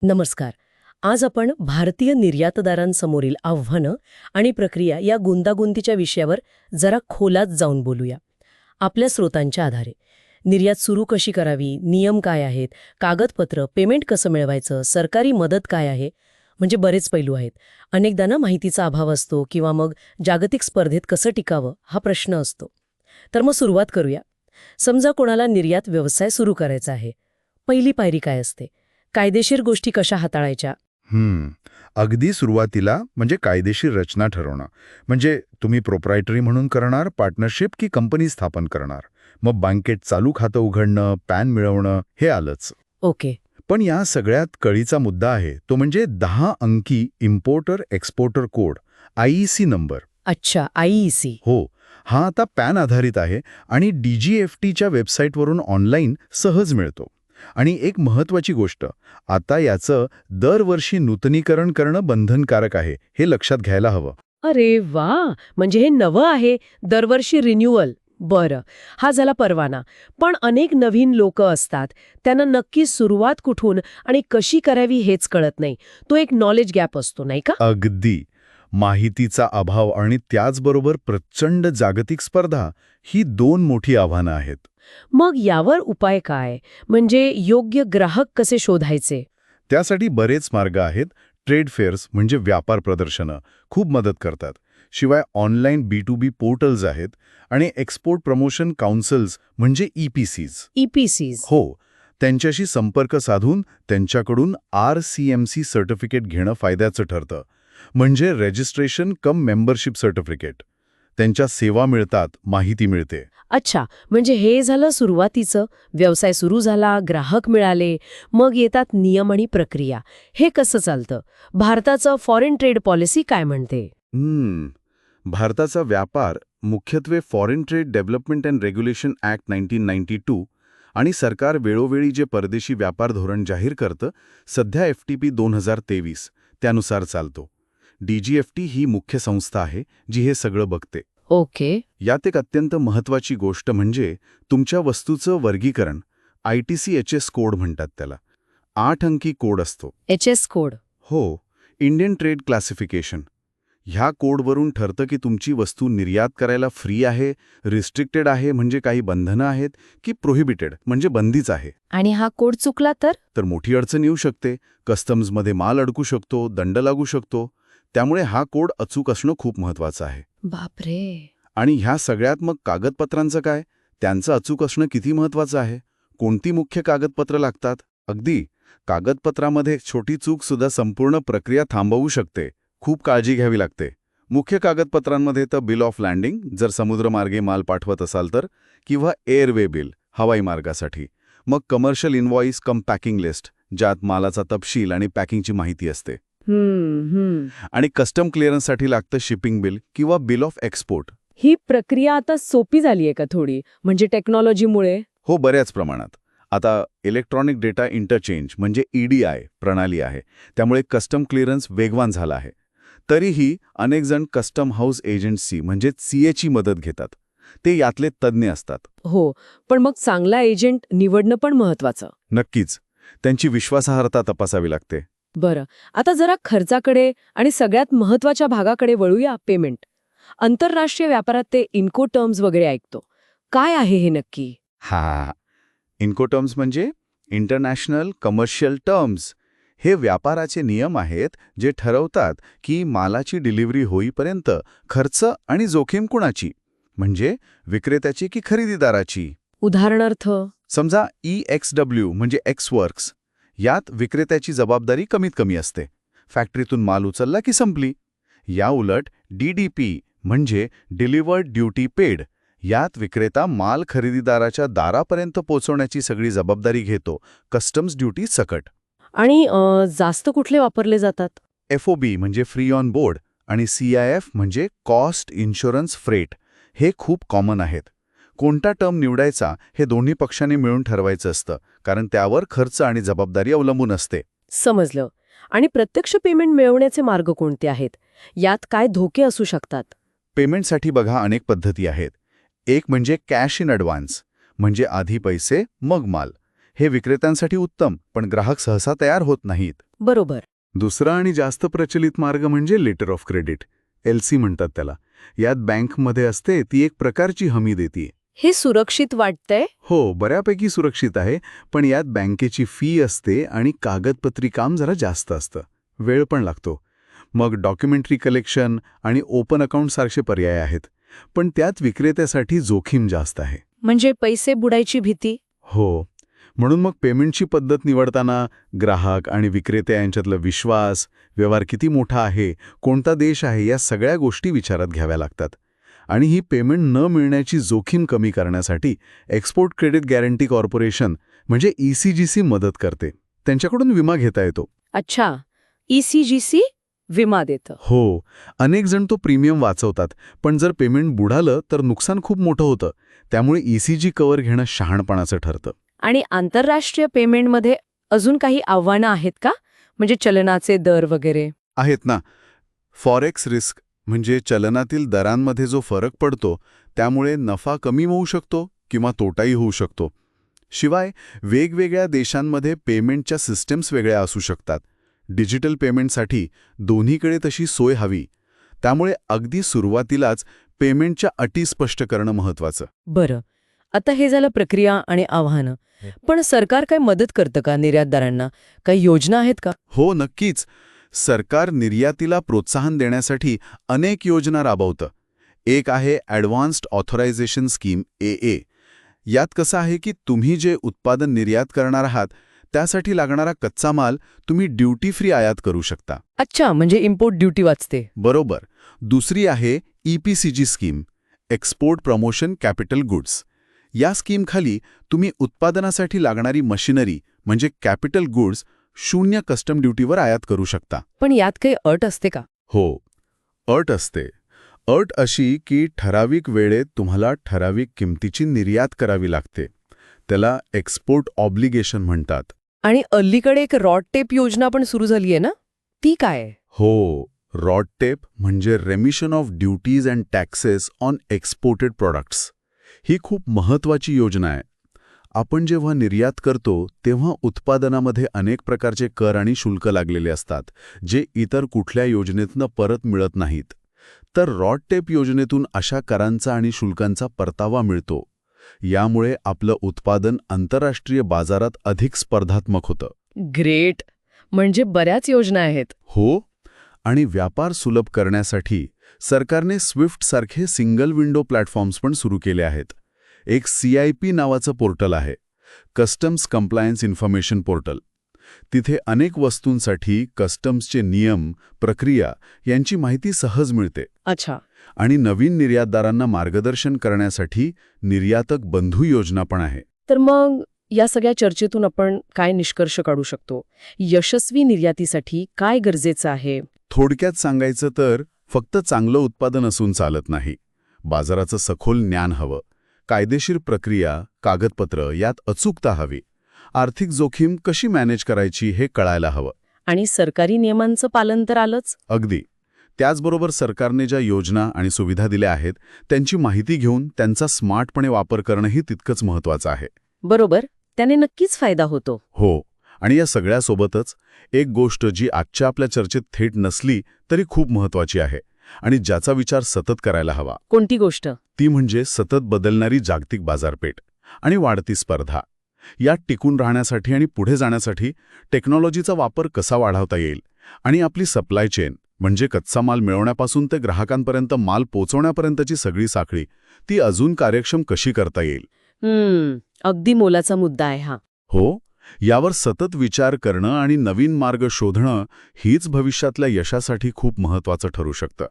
नमस्कार. आज आपण भारतीय निर्यातदारांसमोरील आव्हानं आणि प्रक्रिया या गुंतागुंतीच्या विषयावर जरा खोलात जाऊन बोलूया. आपल्या स्रोतांच्या आधारे निर्यात सुरू कशी करावी, नियम काय आहेत, कागदपत्र, पेमेंट कसं मिळवायचं, सरकारी मदत काय आहे, म्हणजे बरेच पैलू आहेत. अनेकदा ना माहितीचा अभाव असतो किंवा मग जागतिक स्पर्धेत कसं टिकावं हा प्रश्न असतो. तर मग सुरुवात करूया. समजा कोणाला निर्यात व्यवसाय सुरू करायचा आहे. पहिली पायरी काय असते? कायदेशीर गोष्टी कशा हाताळायच्या? अगदी सुरुवातीला म्हणजे कायदेशीर रचना ठरवणं. म्हणजे तुम्ही प्रोप्रायटरी म्हणून करणार, पार्टनरशिप की कंपनी स्थापन करणार. मग बँकेत चालू खातं उघडणं, पॅन मिळवणं हे आलंच. ओके. पण या सगळ्यात कळीचा मुद्दा आहे तो म्हणजे 10 अंकी importer exporter code, IEC number. अच्छा, IEC. हो, हा आता पॅन आधारित आहे आणि DGFTच्या वेबसाईटवरून ऑनलाईन सहज मिळतो. आणि एक महत्त्वाची गोष्ट, आता याचं दरवर्षी नूतनीकरण करणं बंधनकारक आहे, हे लक्षात घ्यायला हवं. अरे वा, म्हणजे हे नवं आहे, दरवर्षी रिन्युअल. बरं, हा झाला परवाना. पण अनेक नवीन लोक असतात, त्यांना नक्की सुरुवात कुठून आणि कशी करावी हेच कळत नाही. तो एक नॉलेज गॅप असतो, नाही का? अगदी. माहितीचा अभाव आणि त्याचबरोबर प्रचंड जागतिक स्पर्धा ही 2 मोठी आव्हानं आहेत. मग यावर उपाय काय? म्हणजे योग्य ग्राहक कसे शोधायचे? त्यासाठी बरेच मार्ग आहेत. ट्रेड फेअर्स म्हणजे व्यापार प्रदर्शनं खूप मदत करतात. शिवाय ऑनलाईन B2B पोर्टल्स आहेत आणि एक्सपोर्ट प्रमोशन काउन्सिल्स म्हणजे EPCs. EPCs. हो, त्यांच्याशी संपर्क साधून त्यांच्याकडून RCMC सर्टिफिकेट घेणं फायद्याचं ठरतं. म्हणजे रजिस्ट्रेशन कम मेंबरशिप सर्टिफिकेट. त्यांच्या सेवा मिळतात, माहिती मिळते. अच्छा, म्हणजे हे झालं सुरुवातीचं. व्यवसाय सुरू झाला, ग्राहक मिळाले, मग येतात नियम आणि प्रक्रिया. हे कसं चालतं? भारताचं फॉरेन ट्रेड पॉलिसी काय म्हणते? भारताचा व्यापार मुख्यत्वे foreign trade development and regulation act 1992 आणि सरकार वेळोवेळी जे परदेशी व्यापार धोरण जाहीर करतं, सध्या FTP 2023 त्यानुसार चालतो. DGFT ही मुख्य संस्था आहे जी हे सगळं बघते. ओके. यात एक अत्यंत महत्त्वाची गोष्ट म्हणजे तुमच्या वस्तूचं वर्गीकरण. ITC-HS कोड म्हणतात त्याला. 8 अंकी कोड असतो. HS code. हो, इंडियन ट्रेड क्लासिफिकेशन. ह्या कोडवरून ठरतं की तुमची वस्तू निर्यात करायला फ्री आहे, रिस्ट्रिक्टेड आहे म्हणजे काही बंधनं आहेत, की प्रोहिबिटेड म्हणजे बंदीच आहे. आणि हा कोड चुकला तर? मोठी अडचण येऊ शकते. कस्टम्समध्ये माल अडकू शकतो, दंड लागू शकतो. त्यामुळे हा कोड अचूक असणं खूप महत्त्वाचं आहे. बापरे. आणि ह्या सगळ्यात मग कागदपत्रांचं काय? त्यांचं अचूक असणं किती महत्त्वाचं आहे? कोणती मुख्य कागदपत्र लागतात? अगदी कागदपत्रामध्ये छोटी चूक सुद्धा संपूर्ण प्रक्रिया थांबवू शकते. खूप काळजी घ्यावी लागते. मुख्य कागदपत्रांमध्ये तर बिल ऑफ लँडिंग जर समुद्रमार्गे माल पाठवत असाल तर, किंवा एअरवे बिल हवाई मार्गासाठी. मग कमर्शियल इनव्हॉइस कम पॅकिंग लिस्ट ज्यात मालाचा तपशील आणि पॅकिंगची माहिती असते. आणि कस्टम क्लिअरन्ससाठी लागतं शिपिंग बिल किंवा बिल ऑफ एक्सपोर्ट. ही प्रक्रिया आता सोपी झाली आहे का थोडी, म्हणजे टेक्नॉलॉजीमुळे? हो, बऱ्याच प्रमाणात. आता इलेक्ट्रॉनिक डेटा इंटरचेंज म्हणजे EDI प्रणाली आहे, त्यामुळे कस्टम क्लिअरन्स वेगवान झाला आहे. तरीही अनेक जण कस्टम हाऊस एजन्सी म्हणजे CA ची मदत घेतात. ते यातले तज्ज्ञ असतात. हो, पण मग चांगला एजंट निवडणं पण महत्वाचं. नक्कीच. त्यांची विश्वासार्हता तपासावी लागते. बरं, आता जरा खर्चाकडे आणि सगळ्यात महत्वाच्या भागाकडे वळूया, पेमेंट. आंतरराष्ट्रीय व्यापारात ते इन्कोटर्म्स वगैरे ऐकतो. काय आहे हे नक्की? इन्कोटर्म्स म्हणजे इंटरनॅशनल कमर्शियल टर्म्स. हे व्यापाराचे नियम आहेत जे ठरवतात की मालाची डिलिव्हरी होईपर्यंत खर्च आणि जोखीम कुणाची, म्हणजे विक्रेत्याची की खरेदीदाराची. उदाहरणार्थ? समजा EXW म्हणजे एक्सवर्क्स. यात विक्रेत्याची जबाबदारी कमीत कमी असते. फॅक्टरीतून माल उचलला की संपली. या उलट DDP म्हणजे डिलिव्हर्ड ड्युटी पेड. यात विक्रेता माल खरेदीदाराच्या दारापर्यंत पोहोचवण्याची सगळी जबाबदारी घेतो, कस्टम्स ड्युटी सकट. आणि जास्त कुठले वापरले जातात? FOB म्हणजे फ्री ऑन बोर्ड आणि CIF म्हणजे कॉस्ट इन्शुरन्स फ्रेट. हे खूप कॉमन आहेत. कोणता टर्म निवडायचा हे दोन्ही पक्षांनी मिळून ठरवायचं असतं, कारण त्यावर खर्च आणि जबाबदारी अवलंबून असते. समजलं. आणि प्रत्यक्ष पेमेंट मिळवण्याचे मार्ग कोणते आहेत? यात काय धोके असू शकतात? पेमेंटसाठी बघा अनेक पद्धती आहेत. एक म्हणजे कॅश इन ॲडव्हान्स, म्हणजे आधी पैसे मग माल. हे विक्रेत्यांसाठी उत्तम, पण ग्राहक सहसा तयार होत नाहीत. बरोबर. दुसरा आणि जास्त प्रचलित मार्ग म्हणजे लेटर ऑफ क्रेडिट, LC म्हणतात त्याला. यात बँकमध्ये असते ती एक प्रकारची हमी देते. हे सुरक्षित वाटतंय? हो, बऱ्यापैकी सुरक्षित आहे, पण यात बँकेची फी असते आणि कागदपत्री काम जरा जास्त असतं. वेळ पण लागतो. मग डॉक्युमेंटरी कलेक्शन आणि ओपन अकाउंटसारखे पर्याय आहेत, पण त्यात विक्रेत्यासाठी जोखीम जास्त आहे. म्हणजे पैसे बुडायची भीती? हो, म्हणून मग पेमेंटची पद्धत निवडताना ग्राहक आणि विक्रेते यांच्यातला विश्वास, व्यवहार किती मोठा आहे, कोणता देश आहे, या सगळ्या गोष्टी विचारात घ्याव्या लागतात. आणि ही पेमेंट न मिळण्याची जोखीम कमी करण्यासाठी एक्सपोर्ट क्रेडिट गॅरंटी कॉर्पोरेशन म्हणजे ECGC मदत करते. त्यांच्याकडून विमा घेता येतो. अच्छा, ECGC विमा देतं. हो, अनेक जण तो प्रीमियम वाचवतात, पण जर पेमेंट बुडालं तर नुकसान खूप मोठं होतं. त्यामुळे ECG कव्हर घेणं शहाणपणाचं ठरतं. आणि आंतरराष्ट्रीय पेमेंटमध्ये अजून काही आव्हानं आहेत का? म्हणजे चलनाचे दर वगैरे? आहेत ना. फॉरेक्स रिस्क म्हणजे चलनातील दरांमध्ये जो फरक पडतो त्यामुळे नफा कमी होऊ शकतो किंवा तोटाही होऊ शकतो. शिवाय वेगवेगळ्या देशांमध्ये पेमेंटच्या सिस्टम्स वेगळ्या असू शकतात. डिजिटल पेमेंटसाठी दोन्हीकडे तशी सोय हवी. त्यामुळे अगदी सुरुवातीलाच पेमेंटच्या अटी स्पष्ट करणं महत्त्वाचं. बरं, आता हे झालं प्रक्रिया आणि आव्हानं. पण सरकार काय मदत करतं का निर्यातदारांना? काही योजना आहेत का? हो, नक्कीच. सरकार निर्यातीला प्रोत्साहन देण्यासाठी अनेक योजना राबवतं. एक आहे ॲडव्हान्स्ड ऑथरायझेशन स्कीम AA. यात कसं आहे की तुम्ही जे उत्पादन निर्यात करणार आहात त्यासाठी लागणारा कच्चा माल तुम्ही ड्युटी फ्री आयात करू शकता. अच्छा, म्हणजे इम्पोर्ट ड्युटी वाचते. बरोबर. दुसरी आहे EPCG scheme, export promotion capital goods. या स्कीमखाली तुम्ही उत्पादनासाठी लागणारी मशिनरी म्हणजे कॅपिटल गुड्स 0 कस्टम ड्युटीवर आयात करू शकता. पण यात काही अट असते का? हो, अट असते. अट अशी की ठराविक वेळेत तुम्हाला ठराविक किमतीची निर्यात करावी लागते. त्याला एक्सपोर्ट ऑब्लिगेशन म्हणतात. आणि अलीकडे एक रॉड टेप योजना पण सुरू झाली आहे ना? ती काय आहे? हो, रॉड टेप म्हणजे remission of duties and taxes on exported products. ही खूप महत्त्वाची योजना आहे. आपण जेव्हा निर्यात करतो तेव्हा उत्पादनामध्ये अनेक प्रकारचे कर आणि शुल्क लागलेले असतात, जे इतर कुठल्या योजनेतनं परत मिळत नाहीत. तर रॉड टेप योजनेतून अशा करांचा आणि शुल्कांचा परतावा मिळतो. यामुळे आपलं उत्पादन आंतरराष्ट्रीय बाजारात अधिक स्पर्धात्मक होतं. ग्रेट, म्हणजे बऱ्याच योजना आहेत. हो, आणि व्यापार सुलभ करण्यासाठी सरकारने स्विफ्टसारखे सिंगल विंडो प्लॅटफॉर्म्स पण सुरू केले आहेत. एक CIP नावाचं पोर्टल आहे, कस्टम्स कम्प्लायन्स इन्फॉर्मेशन पोर्टल. तिथे अनेक वस्तूंसाठी कस्टम्सचे नियम, प्रक्रिया यांची माहिती सहज मिळते. अच्छा. आणि नवीन निर्यातदारांना मार्गदर्शन करण्यासाठी निर्यातक बंधू योजना पण आहे. तर मग या सगळ्या चर्चेतून आपण काय निष्कर्ष काढू शकतो? यशस्वी निर्यातीसाठी काय गरजेचं आहे? थोडक्यात सांगायचं तर फक्त चांगलं उत्पादन असून चालत नाही. बाजाराचं सखोल ज्ञान हवं, कायदेशीर प्रक्रिया, कागदपत्र यात अचूकता हवी, आर्थिक जोखीम कशी मॅनेज करायची हे कळायला हवं. आणि सरकारी नियमांचं पालन तर आलंच. अगदी. त्याचबरोबर सरकारने ज्या योजना आणि सुविधा दिल्या आहेत त्यांची माहिती घेऊन त्यांचा स्मार्टपणे वापर करणंही तितकंच महत्त्वाचं आहे. बरोबर, त्याने नक्कीच फायदा होतो. हो, आणि या सगळ्यासोबतच एक गोष्ट जी आजच्या आपल्या चर्चेत थेट नसली तरी खूप महत्त्वाची आहे आणि ज्याचा विचार सतत करायला हवा. कोणती गोष्ट? ती म्हणजे सतत बदलणारी जागतिक बाजारपेठ आणि वाढती स्पर्धा. यात टिकून राहण्यासाठी आणि पुढे जाण्यासाठी टेक्नॉलॉजीचा वापर कसा वाढवता येईल आणि आपली सप्लाय चेन म्हणजे कच्चा माल मिळवण्यापासून ते ग्राहकांपर्यंत माल पोचवण्यापर्यंतची सगळी साखळी ती अजून कार्यक्षम कशी करता येईल. अगदी मोलाचा मुद्दा आहे हा. हो, यावर सतत विचार करणं आणि नवीन मार्ग शोधणं हीच भविष्यातल्या यशासाठी खूप महत्त्वाचं ठरू शकतं.